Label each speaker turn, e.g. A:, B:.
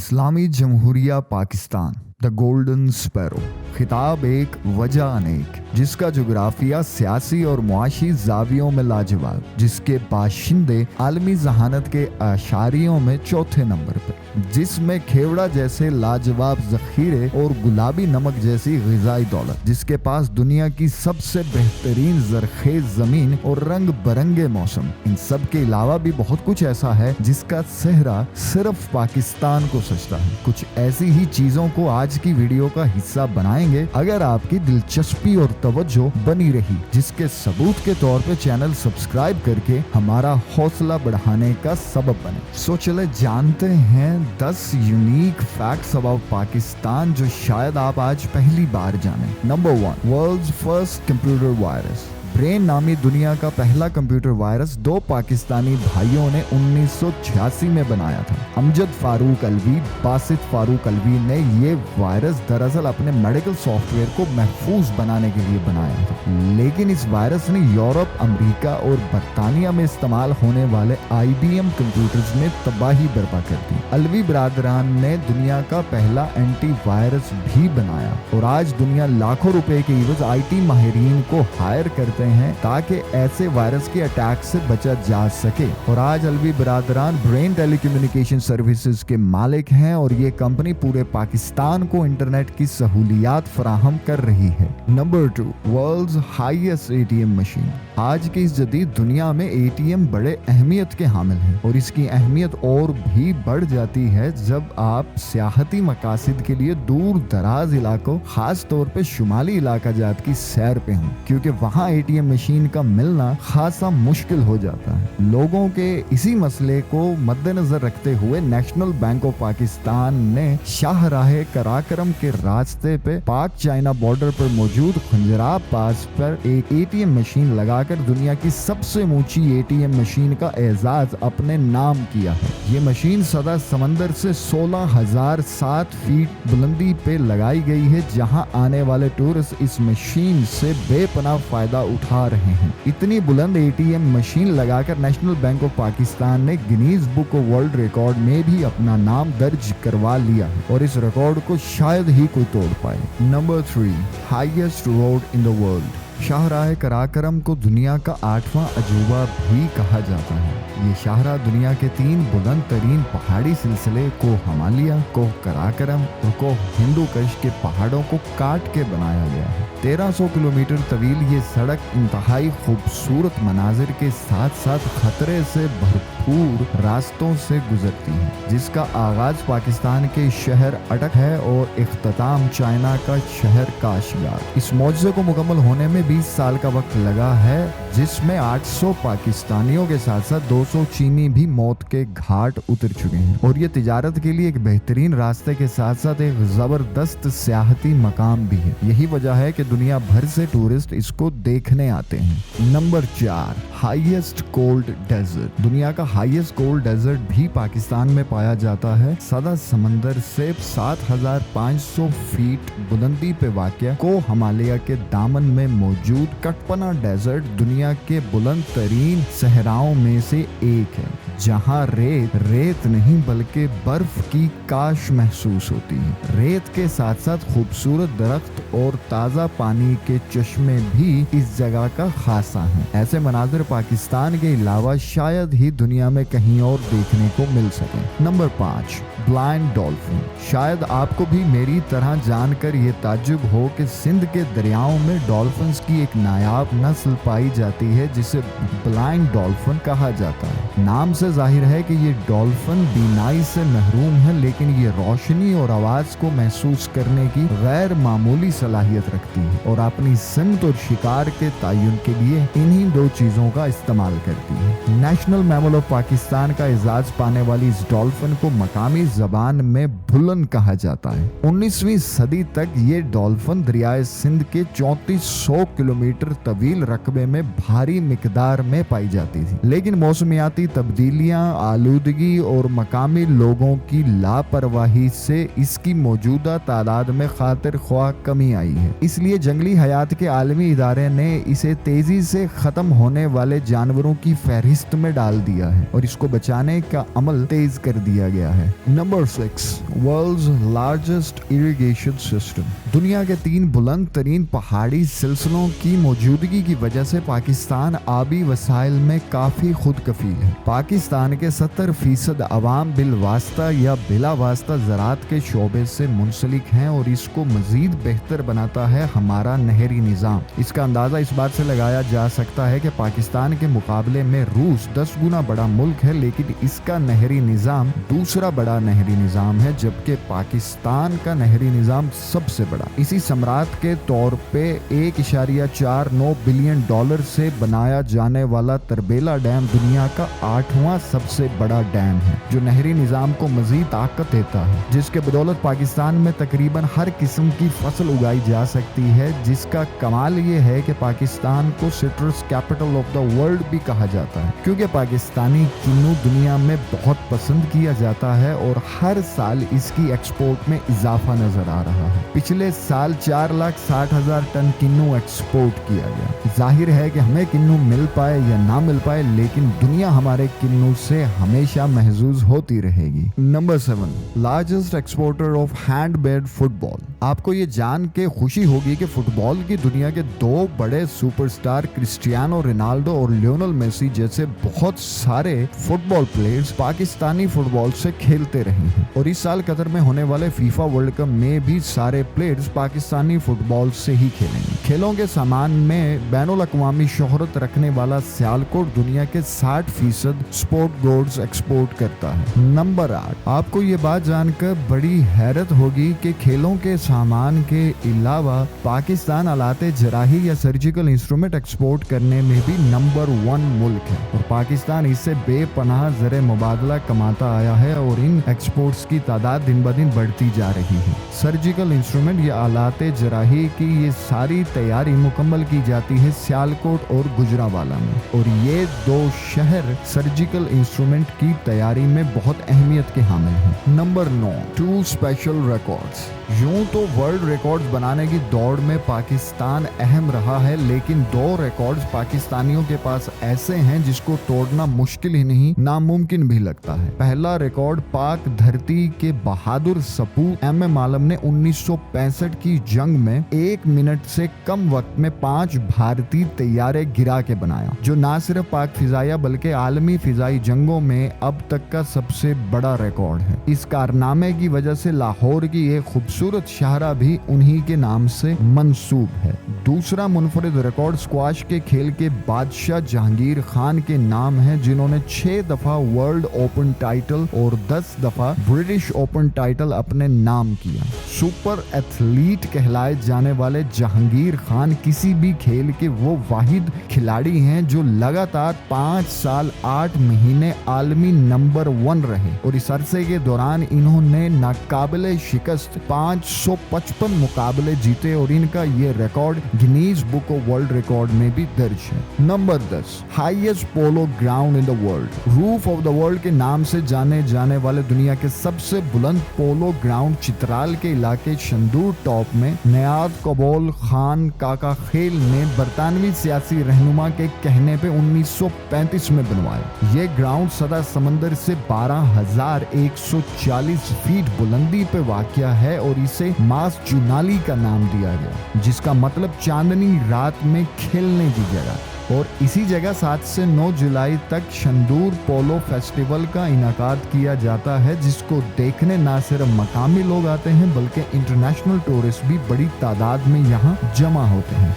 A: इस्लामी जमहूरिया Pakistan, the golden sparrow. खिताब एक, वजह अनेक, जिसका जोग्राफिया सियासी और मुआशी जावियों में लाजवाब, जिसके बाशिंदे आलमी जहानत के आशारियों में चौथे नंबर पर, जिसमें खेवड़ा जैसे लाजवाब जखीरे और गुलाबी नमक जैसी ग़िज़ाई दौलत, जिसके पास दुनिया की सबसे बेहतरीन ज़रख़ेज़ ज़मीन और रंग बरंगे मौसम। इन सब के अलावा भी बहुत कुछ ऐसा है जिसका सेहरा सिर्फ पाकिस्तान को सजता है। कुछ ऐसी ही चीज़ों को आज की वीडियो का हिस्सा बनाएंगे अगर आपकी दिलचस्पी और तवज्जो बनी रही, जिसके सबूत के तौर पे चैनल सब्सक्राइब करके हमारा हौसला बढ़ाने का सबब बने। सो चले जानते हैं 10 यूनिक फैक्ट्स अबाउट पाकिस्तान जो शायद आप आज पहली बार जानें। Number 1, world's first computer virus. Brain नामी दुनिया का पहला कंप्यूटर वायरस दो पाकिस्तानी भाइयों ने 1986 में बनाया था। अमजद फारूक अलवी, बासित फारूक अलवी ने ये वायरस दरअसल अपने मेडिकल सॉफ्टवेयर को महफूज बनाने के लिए बनाया था, लेकिन इस वायरस ने यूरोप, अमेरिका और बरतानिया में इस्तेमाल होने वाले IBM कंप्यूटर्स में तबाही बर्पा कर दी। अलवी बरादरान ने दुनिया का पहला एंटी वायरस भी बनाया और आज दुनिया लाखों रुपए के एवज IT माहिरीन को हायर करते हैं ताकि ऐसे वायरस के अटैक से बचा जा सके। और आज अलवी बरादरान ब्रेन टेलीकम्युनिकेशन सर्विसेज के मालिक हैं और ये कंपनी पूरे पाकिस्तान को इंटरनेट की सहूलियात फराहम कर रही है। Number 2, world's highest ATM machine. आज की इस जदीद दुनिया में ATM बड़े अहमियत के हामिल हैं और इसकी अहमियत और भी बढ़ जाती है जब आप सियाहती मकासद के लिए दूर दराज इलाकों, खास तौर पे शुमाली इलाका जात की सैर पे हों, क्योंकि वहाँ ATM मशीन का मिलना खासा मुश्किल हो जाता है। लोगों के इसी मसले को मद्देनजर रखते हुए नेशनल बैंक ऑफ पाकिस्तान ने शाहराह कराकरम के रास्ते पे पाक चाइना बॉर्डर पर मौजूद खंजराब पास पर एक ATM मशीन लगाकर दुनिया की सबसे ऊंची ATM मशीन का एजाज अपने नाम किया है। ये मशीन सदा समंदर से 16,007 फीट बुलंदी पे लगाई गई है, जहां आने वाले टूरिस्ट इस मशीन से बेपनाह फायदा उठा रहे हैं। इतनी बुलंद ATM मशीन लगाकर नेशनल बैंक ऑफ पाकिस्तान ने Guinness book of world record में भी अपना नाम दर्ज करवा लिया है और इस रिकॉर्ड को शायद ही कोई तोड़ पाए। Number 3, highest road in the world. शाहराह कराकरम को दुनिया का 8वां अजूबा भी कहा जाता है। ये शाहरा दुनिया के 3 बुलंद तरीन पहाड़ी सिलसिले को हिमालय, को कराकरम और को हिंदू कश के पहाड़ों को काट के बनाया गया है। 1300 किलोमीटर तवील ये सड़क इंतहाई खूबसूरत मनाजिर के साथ साथ खतरे से भरपूर रास्तों से गुजरती है, जिसका आगाज पाकिस्तान के शहर अटक है और इख्तिताम चाइना का शहर काशगार। इस मौजज़े को मुकम्मल होने में 20 साल का वक्त लगा है, जिसमें 800 पाकिस्तानियों के साथ साथ 200 चीनी भी मौत के घाट उतर चुके हैं। और ये तिजारत के लिए एक बेहतरीन रास्ते के साथ साथ एक जबरदस्त सियाहती मकाम भी है। यही वजह है कि दुनिया भर से टूरिस्ट इसको देखने आते हैं। Number 4, highest cold desert. दुनिया का हाईएस्ट कोल्ड डेजर्ट भी पाकिस्तान में पाया जाता है। सदा समंदर से 7,500 फीट बुलंदी पे वाक़या को हिमालय के दामन में मौजूद कटपना डेजर्ट दुनिया के बुलंद तरीन सहराओं में से एक है, जहां रेत नहीं बल्कि बर्फ की काश महसूस होती है। रेत के साथ साथ खूबसूरत दरख्त और ताज़ा पानी के चश्मे भी इस जगह का खासा है। ऐसे मनाजिर पाकिस्तान के अलावा शायद ही दुनिया में कहीं और देखने को मिल सके। Number 5, blind dolphin. शायद आपको भी मेरी तरह जानकर ये ताज्जुब हो कि सिंध के दरियाओं में डॉल्फिन्स की एक नायाब नस्ल पाई जाती है जिसे ब्लाइंड डॉल्फिन कहा जाता है। नाम से जाहिर है कि ये डॉल्फिन बीनाई से महरूम है, लेकिन ये रोशनी और आवाज को महसूस करने की गैर मामूली सलाहियत रखती है और अपनी सिमत और शिकार के तयन के लिए इन्हीं 2 चीजों का इस्तेमाल करती है। नेशनल मैमल ऑफ पाकिस्तान का एजाज पाने वाली इस डॉल्फिन को मकामी जबान में भुलन कहा जाता है। 19वीं सदी तक ये डॉल्फिन दरियाए सिंध के 3400 किलोमीटर तवील रकबे में भारी मिकदार में पाई जाती थी, लेकिन मौसमियाती तब्दीलियां, आलूदगी और मकामी लोगों की लापरवाही से इसकी मौजूदा तादाद में खातिर ख्वाह कमी आई है। इसलिए जंगली हयात के आलमी इदारे ने इसे तेजी से खत्म होने वाले जानवरों की फहरिस्त में डाल दिया है और इसको बचाने का अमल तेज कर दिया गया है। Number 6, world's largest irrigation system. दुनिया के 3 बुलंद तरीन पहाड़ी सिलसिलों की मौजूदगी की वजह से पाकिस्तान आबी वसाइल में काफी खुद कफील है। पाकिस्तान के 70% अवाम बिलवास्ता या बिला वास्ता ज़राअत के शोबे से मुंसलिक हैं और इसको मजीद बेहतर बनाता है हमारा नहरी निज़ाम। इसका अंदाज़ा इस बात से लगाया जा सकता है कि पाकिस्तान के मुकाबले में रूस 10 गुना बड़ा मुल्क है, लेकिन इसका नहरी निज़ाम दूसरा बड़ा नहरी निज़ाम है, जबकि पाकिस्तान का नहरी निज़ाम सबसे बड़ा। इसी सम्राट के तौर पे $1.49 बिलियन से बनाया जाने वाला तरबेला डैम दुनिया का 8वां सबसे बड़ा डैम है, जो नहरी निज़ाम को मजीद ताकत देता है, जिसके बदौलत पाकिस्तान में तकरीबन हर किस्म की फसल उगाई जा सकती है। जिसका कमाल ये है कि पाकिस्तान को citrus capital of the world भी कहा जाता है, क्योंकि पाकिस्तानी किन्नू दुनिया में बहुत पसंद किया जाता है और हर साल इसकी एक्सपोर्ट में इजाफा नजर आ रहा है। पिछले साल 4,60,000 टन किन्नू एक्सपोर्ट किया गया। जाहिर है कि हमें किन्नू मिल पाए या ना मिल पाए, लेकिन दुनिया हमारे किन्नू से हमेशा महजूज होती रहेगी। Number 7, largest exporter of handmade football. आपको ये जान के खुशी होगी कि फुटबॉल की दुनिया के 2 बड़े सुपरस्टार क्रिस्टियानो रोनाल्डो और लियोनेल मेसी जैसे बहुत सारे फुटबॉल प्लेयर्स पाकिस्तानी फुटबॉल से खेलते रहे हैं, और इस साल कतर में होने वाले फीफा वर्ल्ड कप में भी सारे प्लेयर्स पाकिस्तानी फुटबॉल से ही खेलेंगे। खेलों के सामान में बैनुल अक़वामी शोहरत रखने वाला सियालकोट दुनिया के 60% स्पोर्ट गुड्स एक्सपोर्ट करता है। नंबर 8, आपको ये बात जानकर बड़ी हैरत होगी कि खेलों के सामान के अलावा पाकिस्तान आलाते जराही या सर्जिकल इंस्ट्रूमेंट एक्सपोर्ट करने में भी नंबर 1 मुल्क है, और पाकिस्तान इससे बेपनाह ज़र मुबादला कमाता आया है और इन एक्सपोर्ट्स की तादाद दिन ब दिन बढ़ती जा रही है। सर्जिकल इंस्ट्रूमेंट या आलाते जराही की ये सारी तैयारी मुकम्मल की जाती है सियालकोट और गुजरांवाला में, और ये 2 शहर सर्जिकल इंस्ट्रूमेंट की तैयारी में बहुत अहमियत के हामिल हैं। Number 9, 2 special records. यूं तो वर्ल्ड रिकॉर्ड्स बनाने की दौड़ में पाकिस्तान अहम रहा है, लेकिन 2 रिकॉर्ड्स पाकिस्तानियों के पास ऐसे हैं जिसको तोड़ना मुश्किल ही नहीं, नामुमकिन भी लगता है। पहला रिकॉर्ड पाक धरती के बहादुर सपूत MM आलम ने 1965 की जंग में 1 मिनट से कम वक्त में 5 भारतीय तैयारे गिरा के बनाया, जो न सिर्फ पाक फिजाइया बल्कि आलमी फिजाई जंगों में अब तक का सबसे बड़ा रिकॉर्ड है। इस कारनामे की वजह से लाहौर की एक खूबसूरत शाहरा भी उन्हीं के नाम से मंसूब है। दूसरा मुनफरिद रिकॉर्ड स्क्वाश के खेल के बादशाह जहांगीर खान के नाम है, जिन्होंने 6 दफा वर्ल्ड ओपन टाइटल और 10 दफा ब्रिटिश ओपन टाइटल अपने नाम किया। सुपर एथलीट कहलाए जाने वाले जहांगीर खान किसी भी खेल के वो वाहिद खिलाड़ी हैं जो लगातार 5 साल 8 महीने आलमी नंबर 1 रहे, और इस अरसे के दौरान इन्होंने नाकाबिले शिकस्त 555 मुकाबले जीते, और इनका ये record Guinness book of world record में भी दर्ज है। Number 10, highest polo ground in the world. Roof of the world के नाम से जाने जाने वाले दुनिया के सबसे बुलंद पोलो ग्राउंड चित्राल के इलाके शंदूर टॉप में नियाज कबोल खान काका खेल ने बरतानवी सियासी रहनुमा के कहने पे 1935 में बनवाया। ये ग्राउंड सदा समंदर से 12,140 फीट बुलंदी पे वाक़या है, और इसे मास जुनाली का नाम दिया गया, जिसका मतलब चांदनी रात में खेलने की जगह। और इसी जगह 7 से 9 जुलाई तक शंदूर पोलो फेस्टिवल का इनाकाद किया जाता है, जिसको देखने न सिर्फ मकामी लोग आते हैं बल्कि इंटरनेशनल टूरिस्ट भी बड़ी तादाद में यहाँ जमा होते हैं।